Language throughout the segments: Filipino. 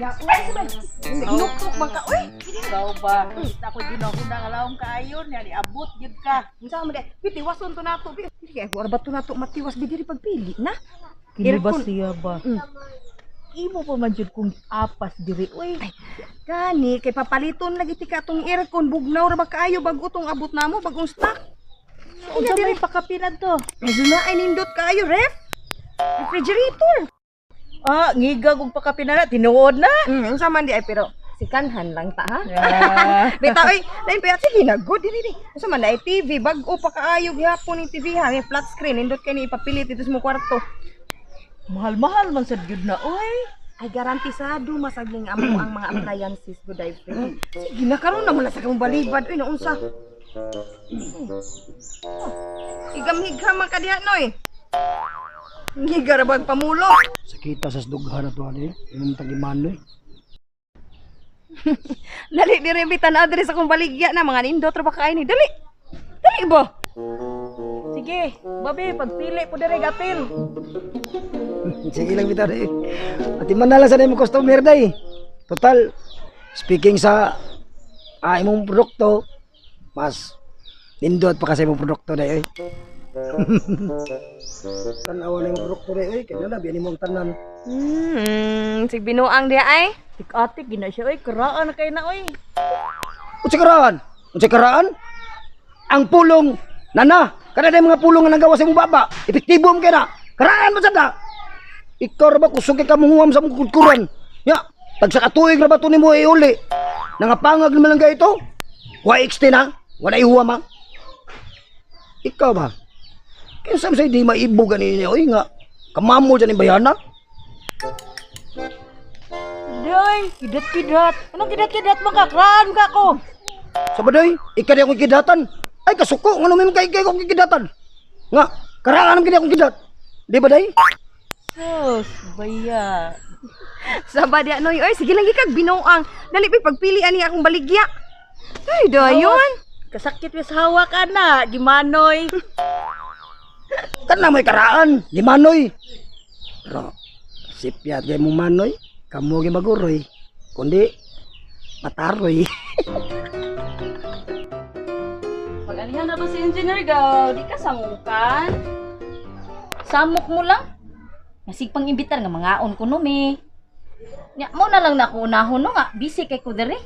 na. Uy, sabay. Inuktok ba ka? Uy, Ikaw ba? Ako ginahuna nga laong kaayon, yan iabot gid ka. unsa man di? Pitiwason to nato. Dili kay wala ba to nato matiwas bi diri pagpili na. Kini ba Aircon. siya ba? Imo pa man jud kung apas diri. Uy, Gani kay papaliton lagi ti katong aircon bugnaw ra ba kaayo bago tong abot namo bagong stock. unsa may pakapilan to? Medyo na ay nindot kaayo ref. Refrigerator. Ah, ngiga kung pakapilan na tinuod na. Unsa man di ay pero sikanhan lang ta ha. Ah. Beta oy, lain pa sige na good diri. Unsa man ay TV bag-o pa kaayo gihapon ni TV ha, may flat screen nindot kay ni ipapilit dito sa mo kwarto. Mahal-mahal man sad gyud na. Uy. Ay garantisado masagling amo ang mga appliances good ay free. Sige na karon naman na sa kong balibad uy naunsa. Igam-higam man ka diha noy. Higa ra bag pamulo. Sakita sa dughan na to ani. Imong tagimanoy. Dali diri bitan adres sa kong baligya na mga nindot ra ba kaay ni. Dali. Dali ba? Sige, babe, pagpili po diri gapil. Sige lang bitaw eh. Ati man na lang sa imong customer day. Total speaking sa imong produkto mas nindot pa kasi imong produkto day oy. Tanawa na imong produkto day oy kay na biyan imong tanan. Si binuang dia ay. Tik-atik gina siya oy, karaan na kay na oy. Unsay karaan? Unsay karaan? Ang pulong nana, kada day mga pulong nga nagawa sa imong baba, epektibo mo kay na. Karaan mo sad na. Ikaw ra ba kusog ka muhuam sa mong kulturan? Ya, tag sa katuig ra ba to nimo iuli? Nangapangag naman lang ka ito? Wa extend ha? Wala ihuam ha? Ikaw ba? Kinsa say di maibo ganin oy nga kamamo dyan yung bayana? Day, kidat-kidat. Anong kidat-kidat mo ka? Kraan ka ko. Sabaday, ikaw di akong kidatan. Ay kasuko, nga naman kay akong kidatan. Nga, karangan naman kaya akong kidat. Di ba day? Sus, baya. Sabad ya noy. Oy, sige lang ikag binuang. Dali pa pagpili ani akong baligya. Ay, dayon. Kasakit wis hawa ka na, gimanoy. Kan na may karaan, di manoy. Pero, sipyat kay mo manoy, kamo gi maguroy. Kundi, mataroy. Pag-anihan na ba si Engineer Gaw? Di ka sangukan? Samok mo lang? Nasig pang imbitar nga mangaon ko no, me. Nya, mo na lang na ako unahon no nga. Busy kay ko dere.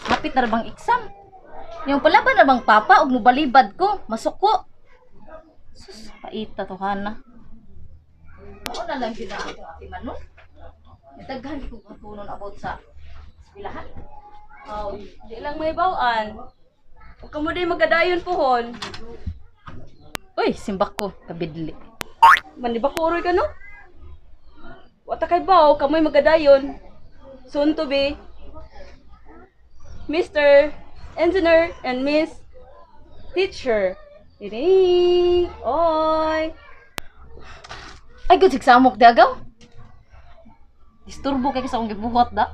Hapit na bang exam. Yung pala ba na bang papa og mobalibad ko? Masuko. Sus, paita to hana. Mo na lang gid ako ati manon. Daghan ko katunon about sa eskwelahan. Oh, di lang may bawaan. Huwag ka mo din magadayon pohon. Uy, simbak ko, kabidli. Manibak ko uroy ka no? Wata kay baw, kamoy magadayon. Soon to be Mr. Engineer and Miss Teacher. Ding! Oy! Ay, good sigsamok di agaw. Disturbo kay sa akong gibuhat da.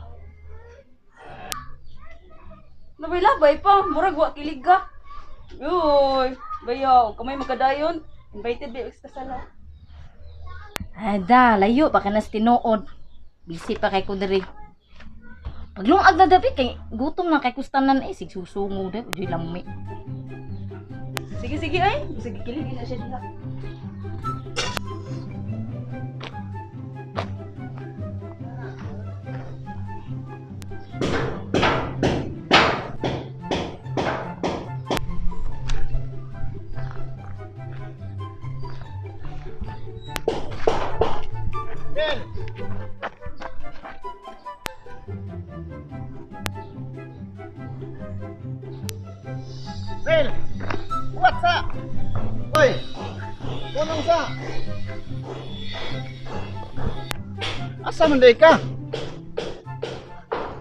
Labay-labay pa, murag wa kilig ka. Uy, bayaw, kamay magkadayon. Invited ba yung kasala? Ada, layo, baka nas tinuod. Busy pa kay kudiri. Paglungag na dabi, kay gutom na kay kustanan eh, sigsusungo daw, ujoy lami. Sige, sige ay, sige kilig na siya dila. Well, what's up? Oy, unang sa? Asa man day ka?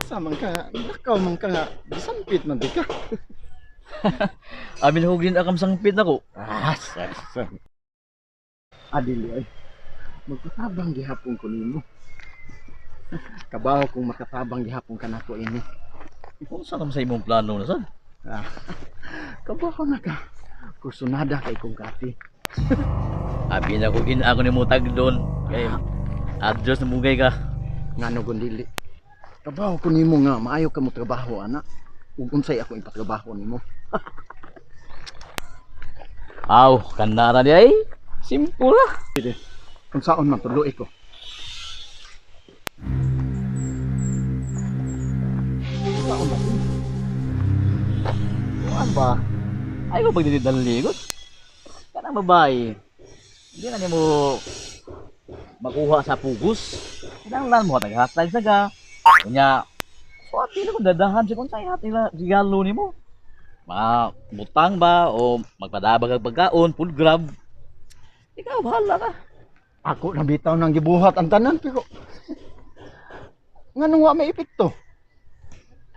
Asa man ka? Nakaw man ka nga. Sampit man day ka. Amin hugin akam sangpit ako. Sa. Adili ay. Magkatabang gihapon ko nimo. Kabaho kung makatabang gihapon ka nako ini. Kung saan sa imong plano na sad? Kabaho na ka. Kusunada kay kong kati. Abi na hugin ako ni mo tagdon. Kay adjust na mugay ka. Ngano gundili. Trabaho ko nimo nga, maayo ka mo trabaho, ana. Ug unsay ako ipatrabaho nimo? Aw, kanara di ay. Simple lah. Kung saan man tuloy ko. Saan ba? Kuan ba? Ay ko pag dinidaligot. Kanang babae. Hindi na niya mo makuha sa pugos. Kinahanglan mo tag-hashtag saga. Kunya, so ati na kung dadahan siya kung sa'yo ati na regalo ni mo. Mga butang ba o magpadabag ang pagkaon, full grab. Ikaw, bahala ka. Ako nabitaw nang gibuhat ang tanan pero nganong wa may epekto?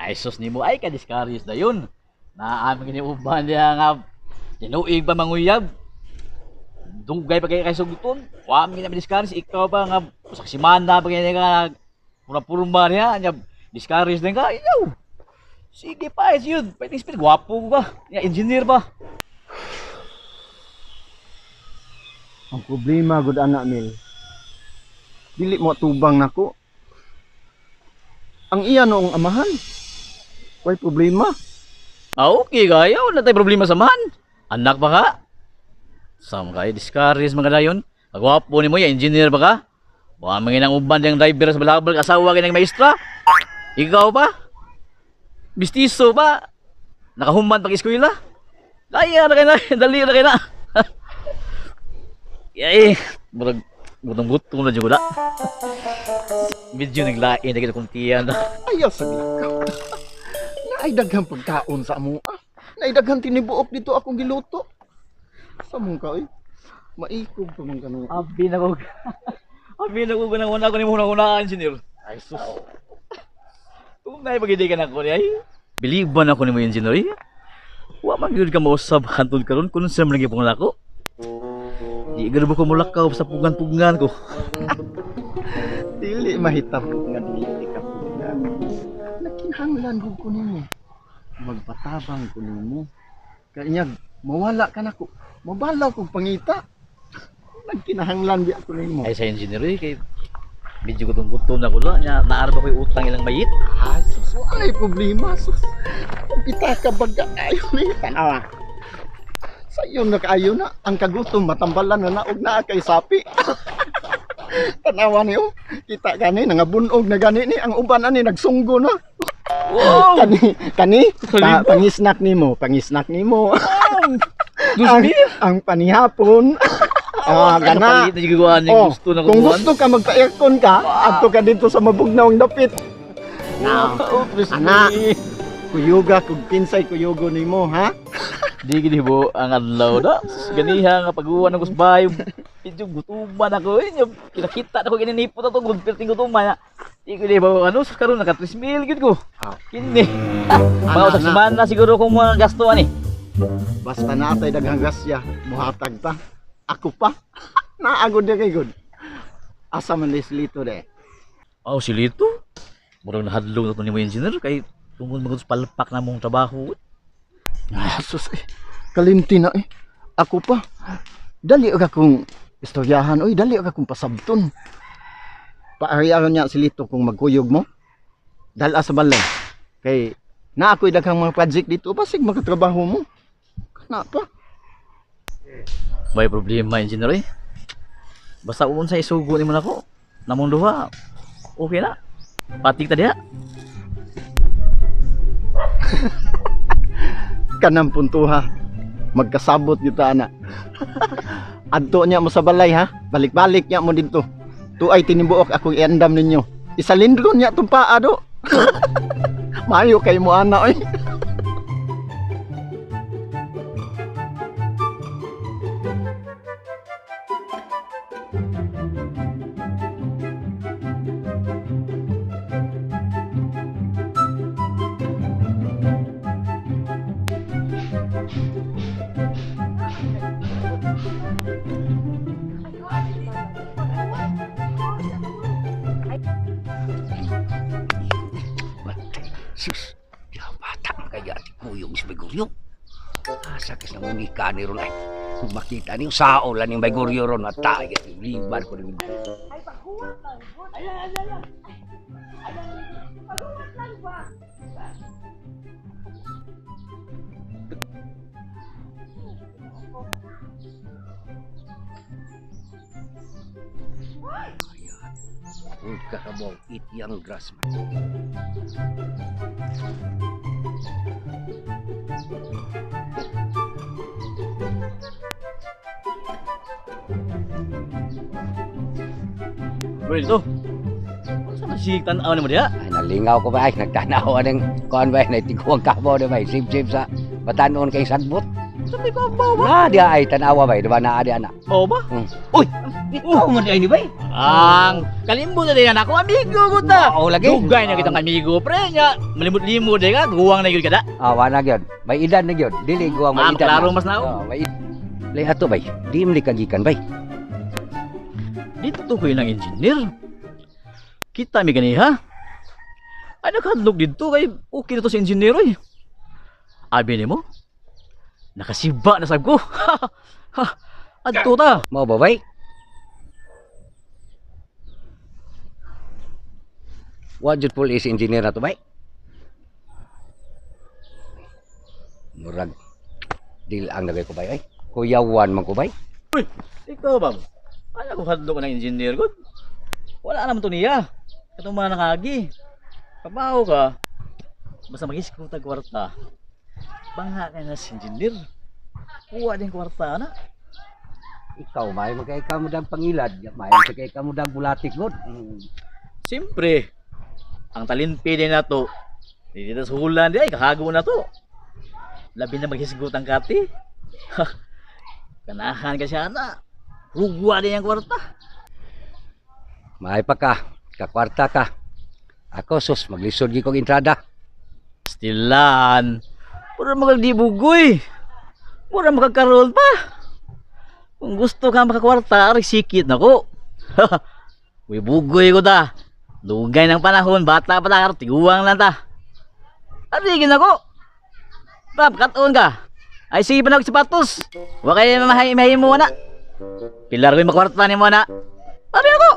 Ay, sus ni mo, ay ka-discourage na yun. Naaming iniuban niya nga, tinuig pa manguyab. Dugay pa kayo suguton. Wami na discourage, ikaw pa nga, saksiman na pa kayo nga, pura-purma niya, niya, discourage din ka, ikaw. Sige pa, is yun. Pwede speed, gwapo ka. Engineer ba? Ang problema gud anak Mil. Dili mo tubang nako. Ang iya noong amahan. Way problema. Ah, okay kaya. Wala tayong problema samahan. Anak ba ka? Sam kayo, discourage mga dayon. Kagwapo ni mo, engineer ba ka? Baka manginang uban yung driver sa balabal, asawa ka ng maestra. Ikaw ba? Bistiso ba? Nakahuman pag-eskwela? Kaya na kayo na, dali na kayo na. Yay, murag gutong-gutong na dyan ko na. Medyo naglain na kita kong tiyan na. Ayaw sa ikaw. Naidaghan pagkaon sa amo. Naidaghan tinibuok dito akong giluto. Sa mong ka, maikog pa mong ganun. Abi na ko. Abi na ko ganang ko ni muna engineer. Ay sus. Tunay pag-hindi ka na ko ay. Biliban ako ni mo engineer. Wa man gyud ka mausab hantod karon kun sa man gyud ako. Di garo ko mulakaw sa pugan-pugan ko. Dili mahitabo nga dili ka pugan. Nakinahanglan gud ko nimo. Magpatabang ko nimo. Kanya mawala ka nako. Mabalaw kong pangita. Nagkinahanglan bi ako nimo. Ay sa engineer kay medyo gutong-gutom na ko la nya naarba ko yung utang ilang mayit. Ah, sus, walay problema, sus. Kita ka baga, ayaw na yung tanawa. Sa iyo na kaayo na, ang kagutom matambalan na naog na kay sapi. Tanawa niyo, kita gani, nangabunog na gani ni, ang uban ani nagsunggo na. Wow! Kani, pangisnak nimo, pangisnak nimo. ang panihapon. Gana. Palit na giguan yung gusto na Kung kukuhan. gusto ka magpa-aircon ka, adto ka dito sa mabugnaw ang dapit. Now, anak, kuyuga, kung pinsay kuyugo nimo, ha? Di gini bo ang adlaw na. Ganiha nga pag-uwan ng kusbay. Medyo gutuman ako. Kinakita na ko gininipot na ito. Gudperting gutuman. Di gini bo ano. Karoon naka 3,000 gid ko. Kini. Mga usak semana siguro kung mga gastuan eh. Basta natay daghang grasya, muhatag ta. Ako pa. Naagod na kay good. Asa man lislito de. Oh, si Lito. Murang nahadlong na ito ni mo engineer. Kay tungkol mga palpak na mong trabaho. Sus, kalimti na eh. Ako pa. Dali ka kung istoryahan. Oy, dali ka kung pasabton. Paariyaron niya si Lito kung magkuyog mo. Dala sa balay. Kay na ako'y daghang mga project dito. Basig magkatrabaho mo. Kana pa. May problema engineer eh. Basta uun sa isugo ni mo na ko. Namong duha. Okay na. Patik ta diha. Kanang puntuha. Magkasabot kita ana. Adto niya mo sa balay ha. Balik-balik niya mo dito. Tuay tinibuok akong iandam ninyo. Isalindron niya itong paa do. Mayo kay mo ana oy. Sus, ya bata kaya ati kuyong sa Bayguryo. Asa kas nang unika ni ron ay. Kung makita niyo sao lang yung Bayguryo ron at tayo liban ko rin. kakabog, eat young grass man. Bro, ito. Sa masig tanaw ni mo diha? Ay, nalingaw ko ba? Ay, nagtanaw ng kuhan ba? Naitiguang kabo na ba? Sip-sip sa batanon kay sagbot. Sabi ko ba ba? Dia ay tanawa ba? Diba na adi anak? Oo ba? Uy! Ikaw man ay ni ba? Ang kalimbo na din ako, amigo ko ta. Oo, lagi. Dugay na kitang amigo, pre nya. Malimot-limot ka, guwang na gyud kada. Wala gyud. May edad na gyud. Dili guwang may edad. Klaro mas na ako. May lay ato bay. Di mo kagikan bay. Dito ko yung engineer. Kita mi gani ha? Ay nakadlog dito kay okay na to si engineer oy. Abi nimo? Nakasiba na sab ko. Adto ta. Mao ba bay? What jud police engineer na to bay? Murag dil ang nagay ko bay ay. Kuyawan man ko bay. Uy, ikaw ba? Ay ako hadlog ng engineer ko. Wala naman to niya. Katong mga nakagi. Kabaho ka. Basta mag-iskong tag kwarta. Bangha ka na si engineer. Kuha din kwarta na. Ikaw may magkay ka mo dag pangilad, may magkay ka mo dag bulatik god. Siyempre, ang talimpi din na to. Dito sa hulan di ay kakago na to. Labi na maghisgot ang kati. Kanahan ka siya na. Rugwa din ang kwarta. May pa ka, kakwarta ka. Ako sus maglisod gi kog entrada. Stilan. Pura magagdibugoy. Pura makagkaroon pa. Kung gusto ka makakwarta, aray sikit na ko. Uy, bugoy ko ta. Lugay ng panahon, bata pa ta, tiguang lang ta. Arigin ako. Pap, katoon ka. Ay, sige pa na sapatos. Huwag kayo mahay mo na. Pilar ko yung makwarta ni mo na. Ari ako.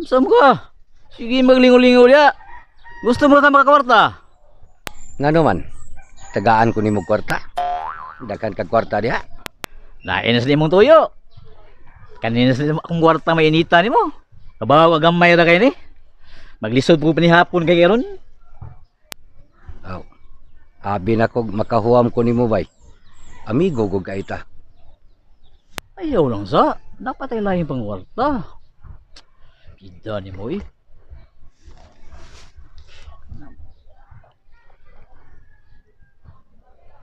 Saan ka? Sige, maglingo-lingo ya. Gusto mo ka makakwarta? Ngano man? Tagaan ko nimo kwarta. Dakan kag kwarta diha. Lain na sa imong tuyo. Kanina sa akong kwarta may inita ni mo. Kabaw agamay ra kay ni. Maglisod po pa ni hapon kay karon. Aw. Abi na kog makahuam ko nimo bay. Amigo gog ka ita. Ayaw lang sa. Dapat ay lain pang kwarta. Pida ni mo eh.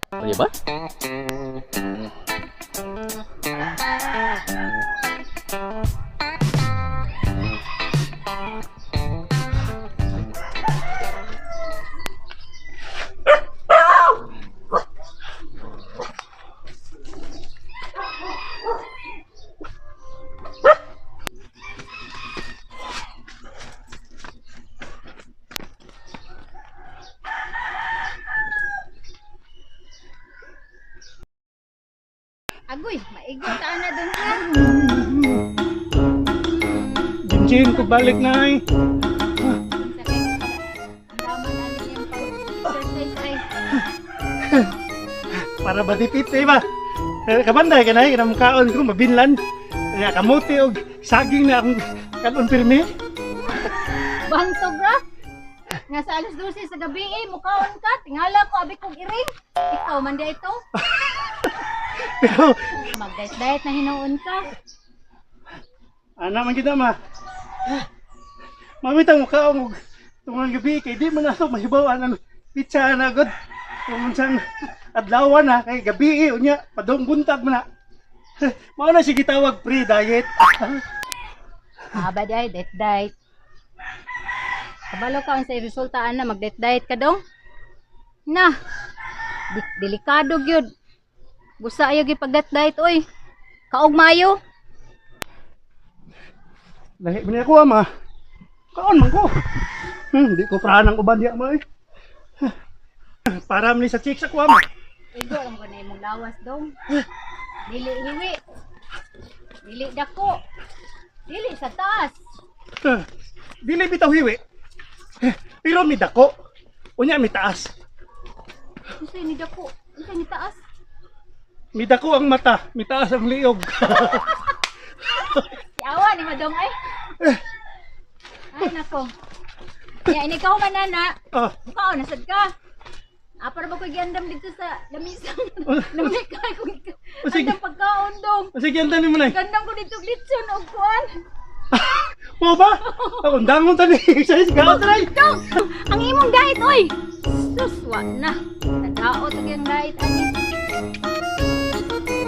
Ano ba? Agoy, maigot ka na dun ka. Jinjin, balik na ay. Ang daman namin yung pag-exercise ay. Para ba dipit eh ba? Kabanday ka na eh, kinamkaon ko, mabinlan. Kaya kamuti o saging na akong kanon pirmi. Bantog ra. Nga sa alas 12 sa gabi mukhaon ka. Tingala ko, abi kong iring. Ikaw, manda ito. Pero, Mag-diet-diet na hinuon ka. anak man kita ma. Mamitang mukhaon og tungang gabi kay di man na ito mahibawan ang pizza na agad. Kung saan adlawan na kay gabi unya padong buntag mo na. Mao na sige tawag pre-diet. Ba diet. Kabalo ka sa resultaan na mag-diet ka dong. Na. Delikado gyud. Busa ayo gi pag-diet oy. Kaog mayo. Lahi man ako ama. Kaon man ko. Di ko prahan ang uban diya mo eh. Para man sa chicks ako ama. Igo lang ko na imong lawas dong. Dili hiwi. Dili dako. Dili sa taas. Dili bitaw hiwi. Pero mi dako. Unya mi taas. Unsay ni dako? Unsay ni taas? Midako ang mata, mitaas ang liog. Yawa ni Madong ay. Ay nako. Ya ini kau manana. Ah, Kau nasad ka. Apa ba ko giandam dito sa lamisang. Namay kay ko. Sige. Andam pagkaon dong. sige, andan mo na. Gandam ko dito litson og kuan. Mo ba? Ako dangon tani sa isgaw try. Dong, ang imong diet oy. Sus, wa na. Nadaot og yung diet ani.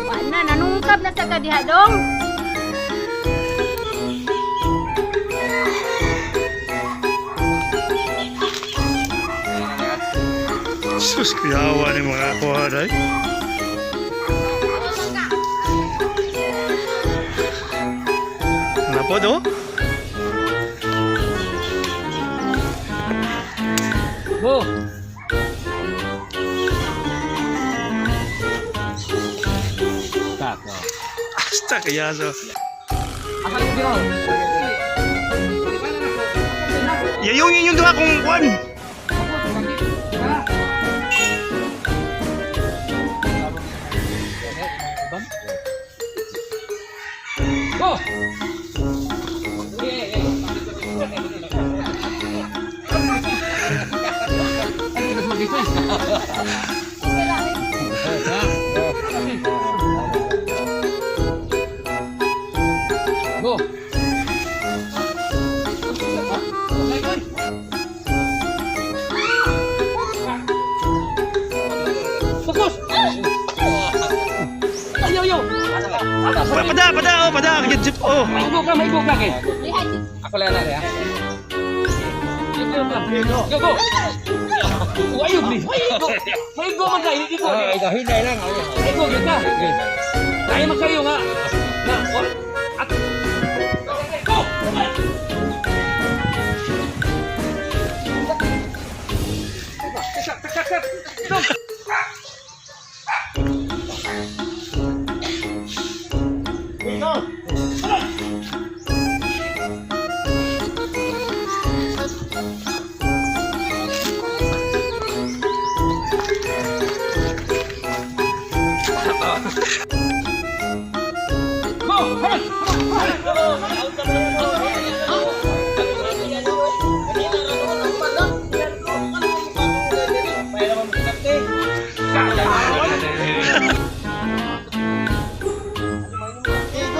Wa na nanungkap na sa kadiha dong. Sus, kuyawa ni mga kuha day. Napa do? Go! Tako. Basta kaya so. Asal ko ginaw? Yayong inyong duha kong kuan. Go! Go! Fokus! Ayaw, ayaw! Pada, kaya jeep oh. Maibog ka, kay. Ako lang na, ya. Go, go! Ayog, please! Maibog man ka, hindi ko. Hinay lang. Maibog yun ka. Kaya magkayo nga. Na, at...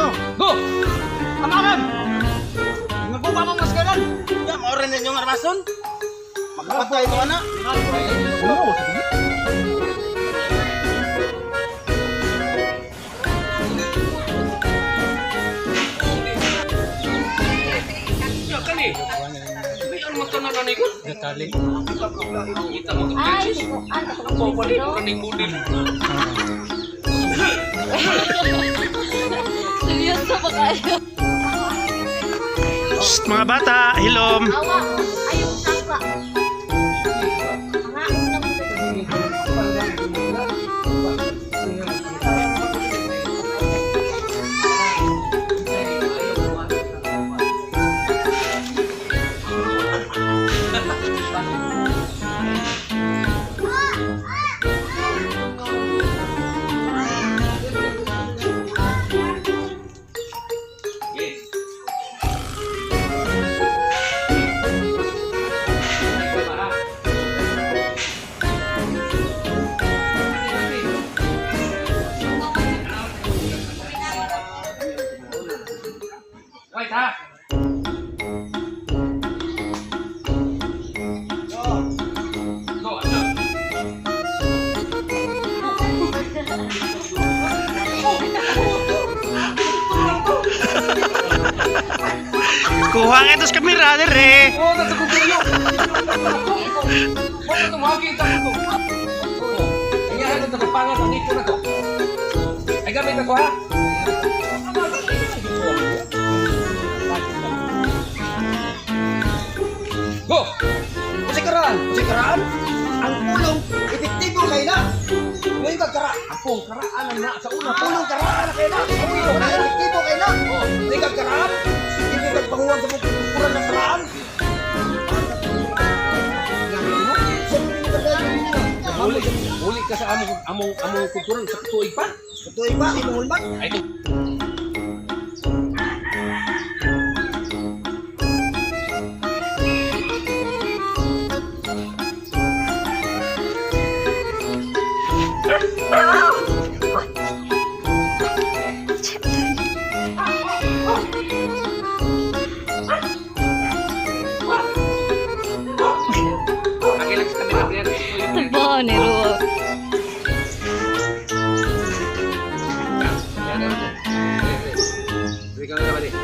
Go! Go! Amanan! Nagbuka mong maskaran. Ya, maorin ninyong armason. Magpatay mo na. Ay, sukuan ka seryoso ba kayo? Shh, mga bata, hilom. Awa, ayaw sangka. Mga unang Wait, ha? Go, ano? Kuha ka ito sa kamera, dere. Oh, natutuyo. Huwag na makikita ko to. Kaya ano ito, pangat ang ito na to. Ay, gamit ako, ha? Go! Sikaraan. Ang pulong, epektibo kayo na. Ngayon kagkara. Apong karaan na sa una. Pulong karaan na kayo na. Ang pulong na epektibo kayo na. Ngayon kagkaraan. Hindi kagpanguhan sa kurang ng karaan. Uli ka sa among kulturan sa tuig pa. Tutuig ba? Imong hulmat? Taba ni Ro. Ikaw na ba di?